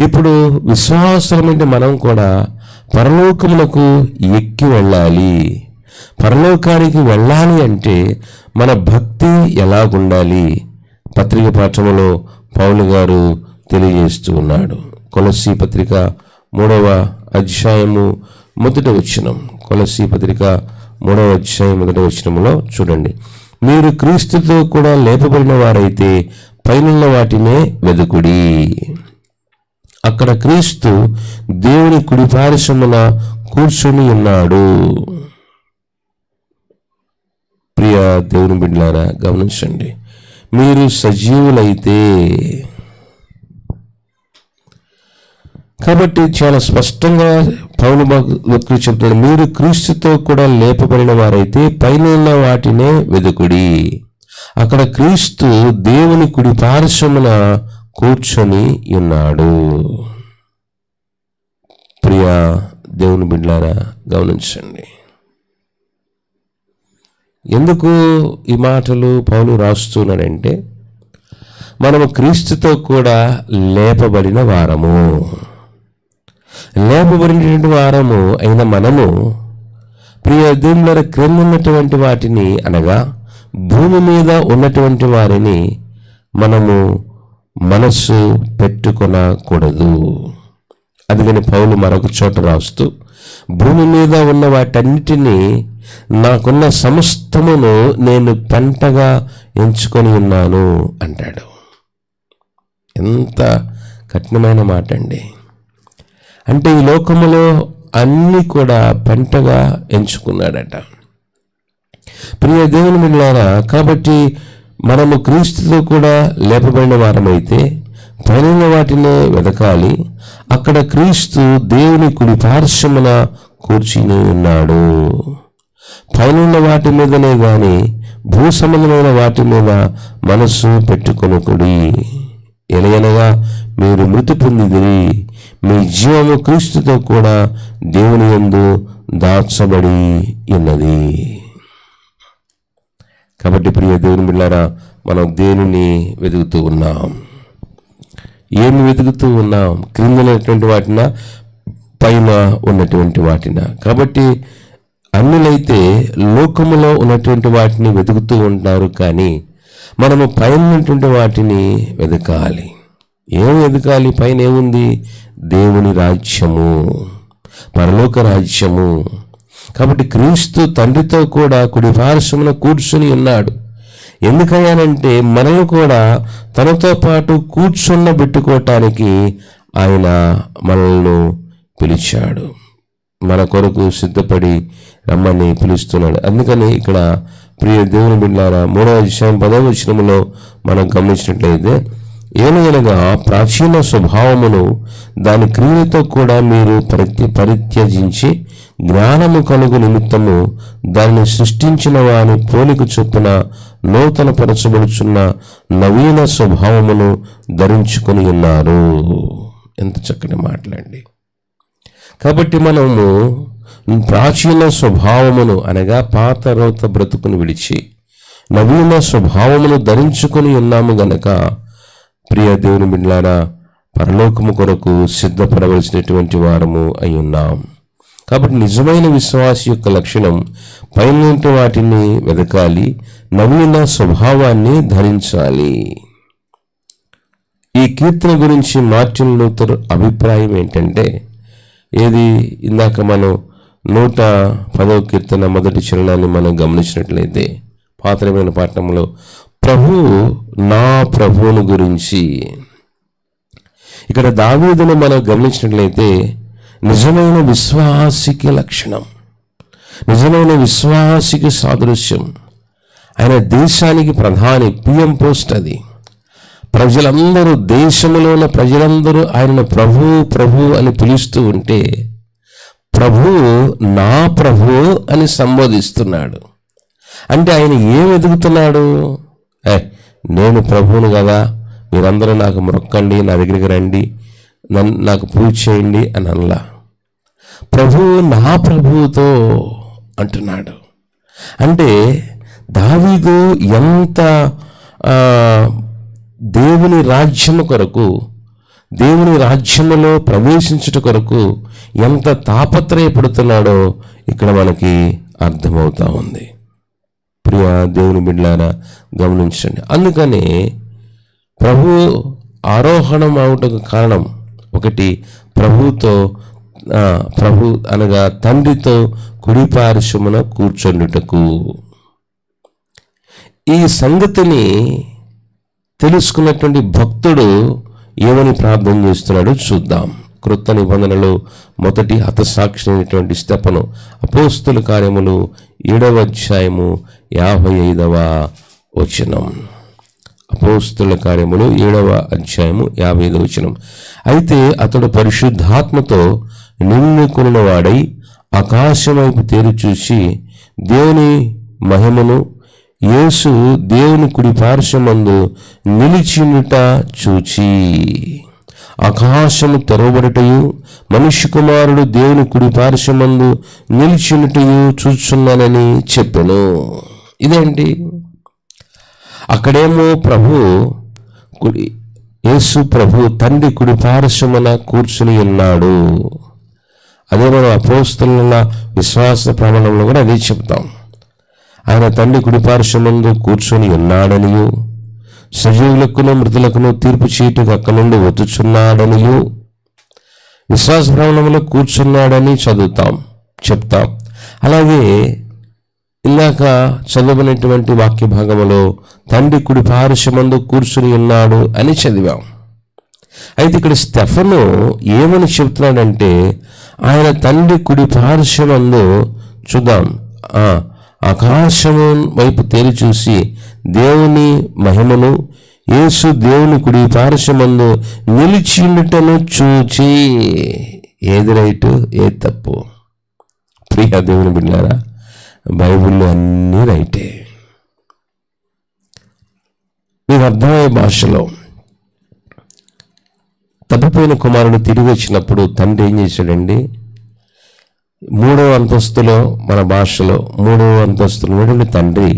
ఇప్పుడు విశ్వాసమైన మనం కూడా పరలోకమునకు ఎక్కి వెళ్ళాలి. పరలోకానికి వెళ్ళాలి అంటే మన భక్తి ఎలాగుండాలి? పత్రిక పాఠములో పౌలు గారు తెలియజేస్తూ ఉన్నాడు. కొలస్సీ పత్రిక 3వ అధ్యాయము 1వ వచనం. కొలస్సీ పత్రిక 3వ అధ్యాయం 1వ వచనములో చూడండి, మీరు క్రీస్తుతో కూడా లేపబడిన వారైతే పైనున్న వాటినే వెదుకుడి, అక్కడ క్రీస్తు దేవుని కుడి పార్శ్వమున కూర్చొని ఉన్నాడు. ప్రియ దేవుని బిడ్డలారా, గమనించండి, మీరు సజీవులైతే, కాబట్టి చాలా స్పష్టంగా పౌలు భక్తులు చెప్తాడు, మీరు క్రీస్తుతో కూడా లేపబడిన వారైతే పైన వాటినే వెదుకుడి, అక్కడ క్రీస్తు దేవుని కుడి పార్శ్వమున కూర్చొని ఉన్నాడు. ప్రియ దేవుని బిడ్డలారా, గమనించండి, ఎందుకు ఈ మాటలు పౌలు రాస్తున్నాడంటే మనము క్రీస్తుతో కూడా లేపబడిన వారము. లేపబడినటువంటి వారము అయిన మనము ప్రియ దేవుని క్రింద ఉన్నటువంటి వాటిని, అనగా భూమి మీద ఉన్నటువంటి వారిని మనము మనస్సు పెట్టుకొనకూడదు. అందుకని పౌలు మరొక చోట రాస్తూ, భూమి మీద ఉన్న వాటన్నిటినీ నాకున్న సమస్తమును నేను పెంటగా ఎంచుకొని ఉన్నాను అంటాడు. ఎంత కఠినమైన మాట అండి! అంటే ఈ లోకములో అన్నీ కూడా పెంటగా ఎంచుకున్నాడట. ప్రియ దేవుని బిడ్డలారా, కాబట్టి మనము క్రీస్తుతో కూడా లేపబడిన వారమైతే పైన వాటినే వెదకాలి, అక్కడ క్రీస్తు దేవుని కుడి పార్శ్వమున కూర్చుని ఉన్నాడు. పైన వాటి మీదనే గాని భూ సంబంధమైన వాటి మీద మనస్సు పెట్టుకొనకుడి, ఎలయనగా మీరు మృతి పొందిదిరి, మీ జీవము క్రీస్తుతో కూడా దేవుని యందు దాచబడి ఉన్నది. కాబట్టి ప్రియ దేవుని బిడ్డలారా, మనం దేనిని వెతుకుతూ ఉన్నాం? ఏమి వెతుకుతూ ఉన్నాం? క్రింద ఉన్నటువంటి వాటిన, పైన ఉన్నటువంటి వాటిన? కాబట్టి అన్యులైతే లోకములో ఉన్నటువంటి వాటిని వెతుకుతూ ఉంటారు, కానీ మనము పైన ఉన్నటువంటి వాటిని వెతకాలి. ఏం వెతకాలి? పైన ఏముంది? దేవుని రాజ్యము, పరలోక రాజ్యము. కాబట్టి క్రీస్తు తండ్రితో కూడా కుడి పార్శ్వమున కూర్చుని ఉన్నాడు. ఎందుకయ్యానంటే మనల్ని కూడా తనతో పాటు కూర్చున్నబెట్టుకోవటానికి ఆయన మనల్ని పిలిచాడు, మన కొరకు సిద్ధపడి రమ్మని పిలుస్తున్నాడు. అందుకని ఇక్కడ ప్రియ దేవుని బిడ్డలారా, 3వ అధ్యాయం 10వ వచనములో మనం గమనించినట్లయితే, ఏలయనగా ప్రాచీన స్వభావమును దాని క్రియలతో కూడా మీరు పరిత్యజించి జ్ఞానము కలుగు నిమిత్తము దానిని సృష్టించిన వాని పోలిక చొప్పున నూతన పరచబడుచున్న నవీన స్వభావమును ధరించుకొని ఉన్నారు. ఎంత చక్కటి మాటలండి! కాబట్టి మనము ప్రాచీన స్వభావమును, అనగా పాత రోత బ్రతుకును విడిచి నవీన స్వభావమును ధరించుకొని ఉన్నాము గనక ప్రియ దేవుని బిడ్డలారా, పరలోకము కొరకు సిద్ధపడవలసినటువంటి వారము అయి ఉన్నాం. కాబట్టి నిజమైన విశ్వాసి యొక్క లక్షణం పైన వాటిని వెతకాలి, నవీన స్వభావాన్ని ధరించాలి. ఈ కీర్తన గురించి మార్టిన్ లూథర్ అభిప్రాయం ఏంటంటే, ఏది ఇందాక మనం 110వ కీర్తన మొదటి చరణాన్ని మనం గమనించినట్లయితే పాత నిబంధన పట్టణంలో నా ప్రభువును గురించి, ఇక్కడ దావీదును మనం గమనించినట్లయితే నిజమైన విశ్వాసికి లక్షణం, నిజమైన విశ్వాసికి సాదృశ్యం. ఆయన దేశానికి ప్రధాని, పిఎం పోస్ట్. అది ప్రజలందరూ, దేశంలో ఉన్న ప్రజలందరూ ఆయనను ప్రభు ప్రభు అని పిలుస్తూ ఉంటే ప్రభు నా ప్రభు అని సంబోధిస్తున్నాడు. అంటే ఆయన ఏం ఎదుగుతున్నాడు? నేను ప్రభువును కదా, మీరందరూ నాకు మొక్కండి, నా దగ్గరికి రండి, నాకు పూజ చేయండి అని అనలా. ప్రభువు నా ప్రభువుతో అంటున్నాడు. అంటే దావీదు ఎంత దేవుని రాజ్యము కొరకు, దేవుని రాజ్యములో ప్రవేశించుట కొరకు ఎంత తాపత్రయపడుతున్నాడో ఇక్కడ మనకి అర్థమవుతా ఉంది. ప్రియ దేవుని బిడ్డలారా గమనించండి. అందుకని ప్రభు ఆరోహణం అవుటకు కారణం ఒకటి, ప్రభు అనగా తండ్రితో కుడి పార్శ్వమున కూర్చొనుటకు. ఈ సంగతిని తెలుసుకున్నటువంటి భక్తుడు ఏమని ప్రార్థన చేస్తున్నాడో చూద్దాం. క్రొత్త నిబంధనలో మొదటి హతసాక్షి అయినటువంటి స్తెఫను, అపోస్తుల కార్యములు 7వ అధ్యాయము 55వ వచనం. అపోస్తుల కార్యములు 7వ అధ్యాయము 55వ వచనం. అయితే అతడు పరిశుద్ధాత్మతో నిండుకొనిన వాడై ఆకాశం వైపు తేరి చూసి దేవుని మహిమను, యేసు దేవుని కుడి పార్శ్వమందు నిలిచినుట చూచి, ఆకాశము తెరవబడుటయు మనుష్య కుమారుడు దేవుని కుడి పార్శ్వమందు నిలిచినుటయు చూచున్నానని చెప్పెను. ఇదేంటి? అక్కడేమో యేసు ప్రభు తండ్రి కుడి పార్శ్వమున కూర్చుని ఉన్నాడు. అదే మనం అపోస్తలుల విశ్వాస ప్రమాణంలో కూడా అదే చెప్తాం. ఆయన తండ్రి కుడి పార్శ్వమందు కూర్చొని ఉన్నాడనియు, సజీవులకును మృతులకును తీర్పు చీటుకు అక్క నుండి వచ్చుచున్నాడనియు విశ్వాస ప్రమాణంలో కూర్చున్నాడని చెప్తాం. అలాగే ఇందాక చదవనటువంటి వాక్య భాగంలో తండ్రి కుడి పార్శ్వమందు కూర్చుని ఉన్నాడు అని చదివాం. అయితే ఇక్కడ స్తెఫను ఏమని చెప్తున్నాడంటే, ఆయన తండ్రి కుడి పార్శ్వమందు, చూద్దాం, ఆకాశము వైపు తేరి చూసి దేవుని మహిమను, యేసు దేవుని కుడి పార్శ్వమందు నిలిచినటను చూచి. ఏది రైటు, ఏది తప్పు? ప్రియ దేవుని బిడ్డలారా, బైబిల్లో అన్నీ రైటే. మీకు అర్థమయ్యే భాషలో తప్పిపోయిన కుమారుడు తిరిగి వచ్చినప్పుడు తండ్రి ఏం చేశాడండి? 3వ అంతస్తులో, మన భాషలో 3వ అంతస్తులో ఉన్నటువంటి తండ్రి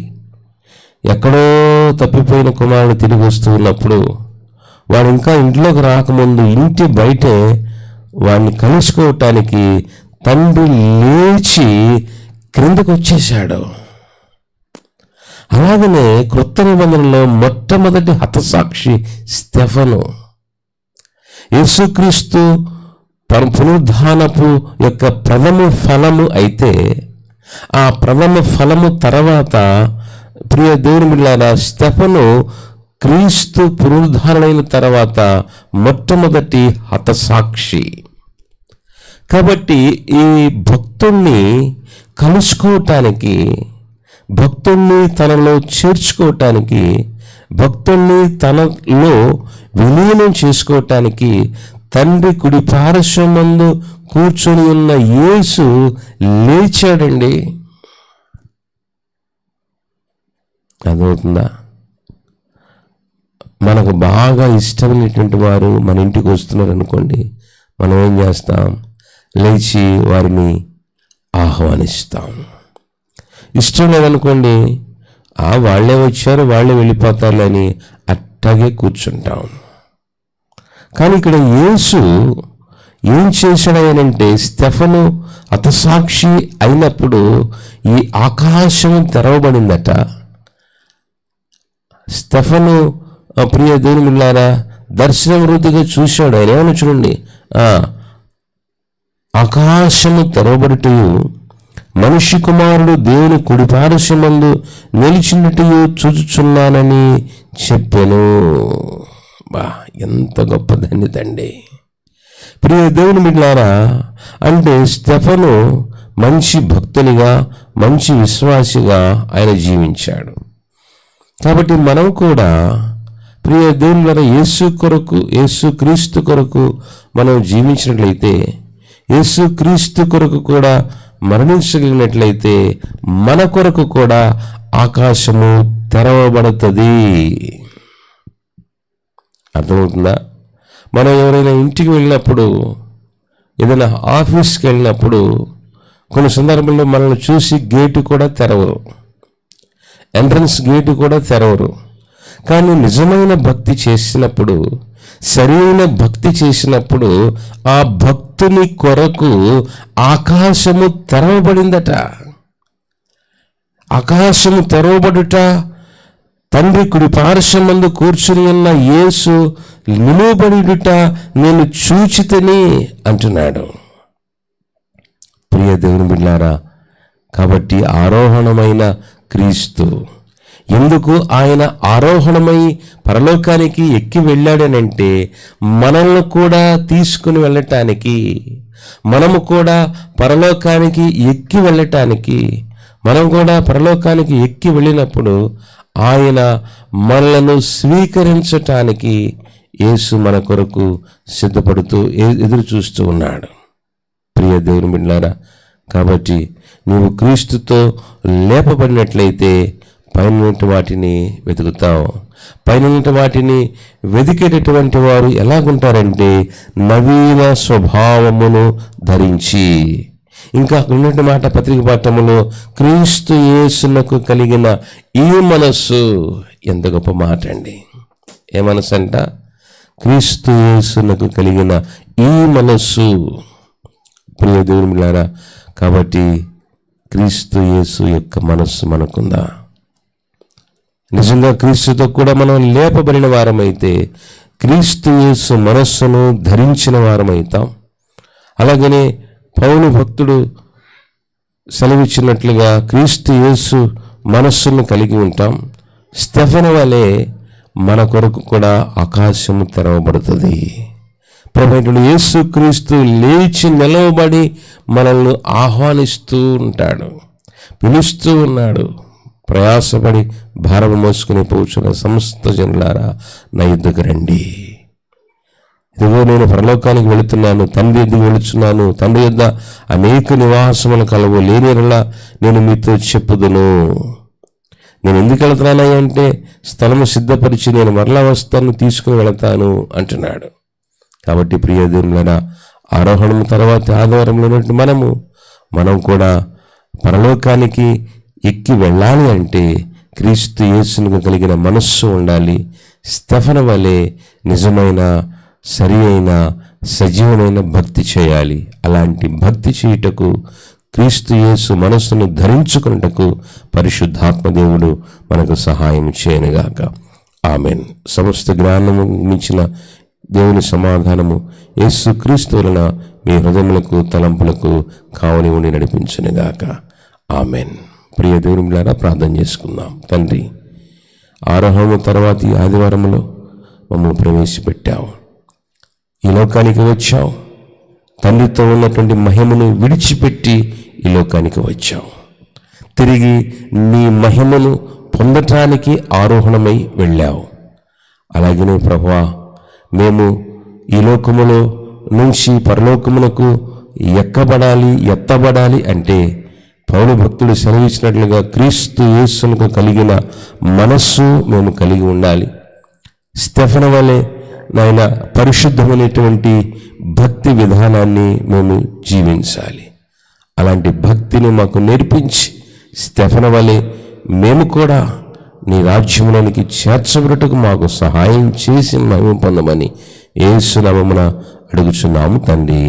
ఎక్కడో తప్పిపోయిన కుమారుడు తిరిగి వస్తూ ఉన్నప్పుడు వాడు ఇంకా ఇంట్లోకి రాకముందు ఇంటి బయటే వాడిని కలుసుకోవటానికి తండ్రి లేచి క్రిందకు వచ్చేశాడు. అలాగనే క్రొత్త నిబంధనలో మొట్టమొదటి హతసాక్షి స్తెఫను. యేసుక్రీస్తు పునరుద్ధానపు యొక్క ప్రథమ ఫలము అయితే, ఆ ప్రథమ ఫలము తర్వాత ప్రియ దేవుని బిడ్డలారా స్తెఫను క్రీస్తు పునరుద్ధారణైన తర్వాత మొట్టమొదటి హతసాక్షి. కాబట్టి ఈ భక్తుణ్ణి కలుసుకోవటానికి, భక్తుణ్ణి తనలో చేర్చుకోవటానికి, భక్తుణ్ణి తనలో విలీనం చేసుకోవటానికి తండ్రి కుడి పార్శ్వమందు కూర్చొని ఉన్న యేసు లేచాడండి. అదవుతుందా? మనకు బాగా ఇష్టమైనటువంటి వారు మన ఇంటికి వస్తున్నారు అనుకోండి, మనం ఏం చేస్తాం? లేచి వారిని ఆహ్వానిస్తాం. ఇష్టం లేదనుకోండి, వాళ్ళే వచ్చారు, వాళ్ళే వెళ్ళిపోతారు అని అట్టాగే కూర్చుంటాం. కానీ ఇక్కడ యేసు ఏం చేశాడనంటే, స్తెఫను హతసాక్షి అయినప్పుడు ఈ ఆకాశం తెరవబడిందట. స్తెఫను ప్రియ దేవుని బిడ్డలారా దర్శనం వృద్ధిగా చూశాడు. ఆయన ఏమన్నా చూడండి, ఆకాశము తెరవబడుటయు మనిషి కుమారుడు దేవుని కుడి పార్శ్వమందు నిలిచినట్టు చూచుచున్నానని చెప్పెను. బా, ఎంత గొప్ప ధన్యతండి. ప్రియ దేవుని బిడ్డలారా, అంటే స్టెఫను మంచి భక్తునిగా, మంచి విశ్వాసిగా ఆయన జీవించాడు. కాబట్టి మనం కూడా ప్రియ దేవుని ద్వారా యేసుక్రీస్తు కొరకు మనం జీవించినట్లయితే, యేసుక్రీస్తు కొరకు కూడా మరణించగలిగినట్లయితే మన కొరకు కూడా ఆకాశము తెరవబడుతుంది. అర్థమవుతుందా? మనం ఎవరైనా ఇంటికి వెళ్ళినప్పుడు, ఏదైనా ఆఫీస్కి వెళ్ళినప్పుడు కొన్ని సందర్భంలో మనల్ని చూసి గేటు కూడా తెరవరు, ఎంట్రన్స్ గేటు కూడా తెరవరు. కానీ నిజమైన భక్తి చేసినప్పుడు, సరైన భక్తి చేసినప్పుడు ఆ భక్తుని కొరకు ఆకాశము తెరవబడిందట. ఆకాశము తెరవబడుట, తండ్రి కుడి పార్శ్వమందు కూర్చుని ఉన్న యేసు నిలువబడిట నేను చూచితిని అంటున్నాడు. ప్రియ దేవుని బిడ్డలారా, కాబట్టి ఆరోహణమైన క్రీస్తు, ఎందుకు ఆయన ఆరోహణమై పరలోకానికి ఎక్కి వెళ్ళాడనంటే మనల్ని కూడా తీసుకుని వెళ్ళటానికి, మనము కూడా పరలోకానికి ఎక్కి వెళ్ళటానికి. మనం కూడా పరలోకానికి ఎక్కి వెళ్ళినప్పుడు ఆయన మనలను స్వీకరించటానికి యేసు మన కొరకు సిద్ధపడుతూ ఎదురు చూస్తూ ఉన్నాడు. ప్రియ దేవుని బిడ్డలారా, కాబట్టి నీవు క్రీస్తుతో లేపబడినట్లయితే పైన వాటిని వెతుకుతావు. పైన వాటిని వెతికేటటువంటి వారు ఎలాగుంటారంటే నవీన స్వభావమును ధరించి. ఇంకా ఉన్నటువంటి మాట పత్రిక పాఠములో క్రీస్తు యేసునకు కలిగిన ఈ మనస్సు, ఎంత గొప్ప మాట అండి. ఏ మనస్సు అంట? క్రీస్తు యేసునకు కలిగిన ఈ మనస్సు. ప్రియ దేవుని బిడ్డలారా, కాబట్టి క్రీస్తు యేసు యొక్క మనస్సు మనకుందా? నిజంగా క్రీస్తుతో కూడా మనం లేపబడిన వారమైతే క్రీస్తు యేసు మనస్సును ధరించిన వారమవుతాం. అలాగనే పౌలు భక్తుడు సెలవిచ్చినట్లుగా క్రీస్తు యేసు మనస్సును కలిగి ఉంటాం. స్టెఫను వలె మన కొరకు కూడా ఆకాశము తెరవబడుతుంది. ప్రభువైన యేసుక్రీస్తు లేచి నిలవబడి మనల్ని ఆహ్వానిస్తూ ఉంటాడు, పిలుస్తూ ఉన్నాడు. ప్రయాసపడి భారము మోసుకుని పోచున్న సమస్త జనులారా నా యుద్ధకు రండి. ఇదిగో నేను పరలోకానికి వెళుతున్నాను, తండ్రి ఎద్దుకు వెళుతున్నాను, తండ్రి యొద్ద అనేక నివాసములు కలవు, లేనిలా నేను మీతో చెప్పుదును. నేను ఎందుకు వెళుతున్నాను అంటే స్థలము సిద్ధపరిచి నేను మరలా వస్తాను, తీసుకుని వెళతాను అంటున్నాడు. కాబట్టి ప్రియ దేవులారా, ఆరోహణం తర్వాత ఆదివారంలో ఉన్నట్టు మనం కూడా పరలోకానికి ఎక్కి వెళ్ళాలి అంటే క్రీస్తు యేసునికి కలిగిన మనస్సు ఉండాలి. స్టెఫను వలె నిజమైన సరి అయిన సజీవమైన భక్తి చేయాలి. అలాంటి భక్తి చేయుటకు, క్రీస్తు యేసు మనస్సును ధరించుకున్నటకు పరిశుద్ధాత్మ దేవుడు మనకు సహాయం చేయనుగాక. ఆమెన్. సమస్త జ్ఞానము మించిన దేవుని సమాధానము యేసు క్రీస్తు వలన మీ హృదయములకు తలంపులకు కావని ఉండి నడిపించునుగాక. ఆమెన్. ప్రియ దేవుని బిడ్డలారా, ప్రార్థన చేసుకుందాం. తండ్రి, ఆరోహణము తర్వాతి ఆదివారంలో మమ్మల్ని ప్రవేశపెట్టావు, ఈ లోకానికి వచ్చావు, తండ్రితో ఉన్నటువంటి మహిమను విడిచిపెట్టి ఈ లోకానికి వచ్చావు. తిరిగి నీ మహిమను పొందటానికి ఆరోహణమై వెళ్ళావు. అలాగనే ప్రభువా, మేము ఈ లోకములో నుంచి పరలోకమునకు ఎత్తబడాలి అంటే పౌలు భక్తుడు సెలవిచ్చినట్లుగా క్రీస్తు యేసునకు కలిగిన మనస్సు మేము కలిగి ఉండాలి. స్టెఫను వలె నాయన పరిశుద్ధమైనటువంటి భక్తి విధానాన్ని మేము జీవించాలి. అలాంటి భక్తిని మాకు నేర్పించి స్టెఫను వలె మేము కూడా నీ రాజ్యంలోనికి చేర్చబడుటకు మాకు సహాయం చేసి మహిమ పొందమని యేసు నామమున అడుగుచున్నాము తండ్రి.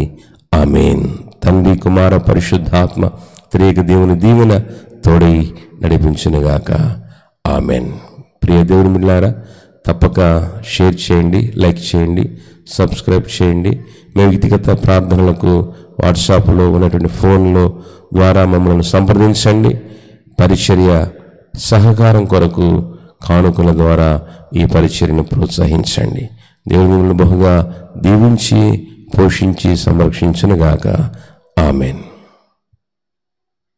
ఆమేన్. తండ్రి, కుమార, పరిశుద్ధాత్మ త్రియేక దేవుని దీవెన తోడై నడిపించునుగాక. ఆమెన్. ప్రియ దేవుని బిడ్డలారా, తప్పక షేర్ చేయండి, లైక్ చేయండి, సబ్స్క్రైబ్ చేయండి. మీ వ్యక్తిగత ప్రార్థనలకు వాట్సాప్లో ఉన్నటువంటి ఫోన్లో ద్వారా మమ్మల్ని సంప్రదించండి. పరిచర్య సహకారం కొరకు కానుకల ద్వారా ఈ పరిచర్యను ప్రోత్సహించండి. దేవుడు మిమ్మల్ని బహుగా దీవించి పోషించి సంరక్షించునుగాక. ఆమెన్.